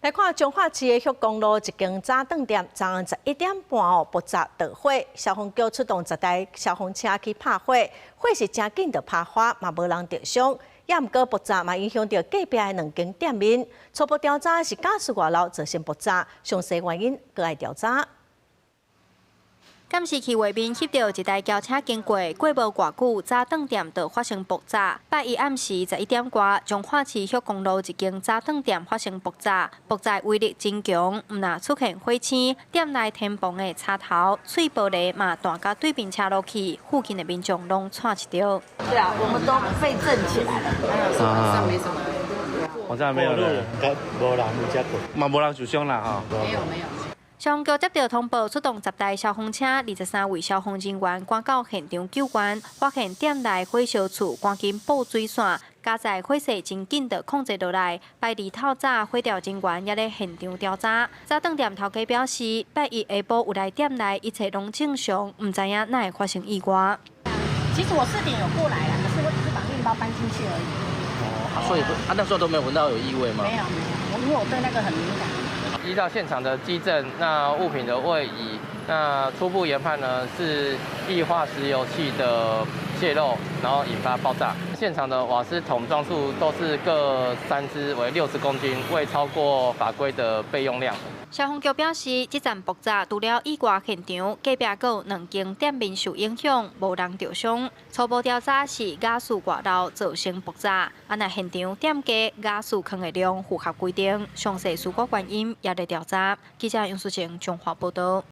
來看彰化市的旭公路一間早頓店，昨暗11點半爆炸着火，消防局出動10台消防車去拍火，火是真緊就拍花，嘛無人着傷。也毋過爆炸嘛影響到隔壁的2間店面。初步調查是駕駛外漏造成爆炸，詳細原因閣愛調查。監視器畫面翕到一台轎車經過，過無偌久，早頓店就發生爆炸。8日暗時11點外，彰化市旭公路一間早頓店發生爆炸，爆炸威力真強，毋但出現火星，店內天棚的插頭、碎玻璃嘛彈到對面車路去，附近的民眾攏喘一條。對啊，我們都被震起來了。上沒什麼。我這沒有人，無人有接過，嘛無人受傷啦哈。沒有。消防局接到通報，出動10台消防車、23位消防人員趕到現場救援，發現店內火燒厝，趕緊報水線。加在火勢真緊就控制落來。8日透早，火調人員也在現場調查。早頓店頭家表示，8日下晡有來店內，一切攏正常，唔知影哪會發生意外。其實我4點有過來了，可是我只是把麵包搬進去而已。所以那時候都沒有聞到有異味嗎？沒有，因為我對那個很敏感。依照現場的基證，那物品的位移，那初步研判呢是液化石油氣的洩漏，然後引發爆炸。現場的瓦斯桶裝數都是各3支為60公斤，未超過法規的備用量。消防局表示，這場爆炸除了意外現場，隔壁還有2間店面受影響，無人受傷。初步調查是瓦斯外漏造成爆炸，若現場店家瓦斯坑的量符合規定，詳細事故原因也在調查。記者楊淑晴，彰化報道。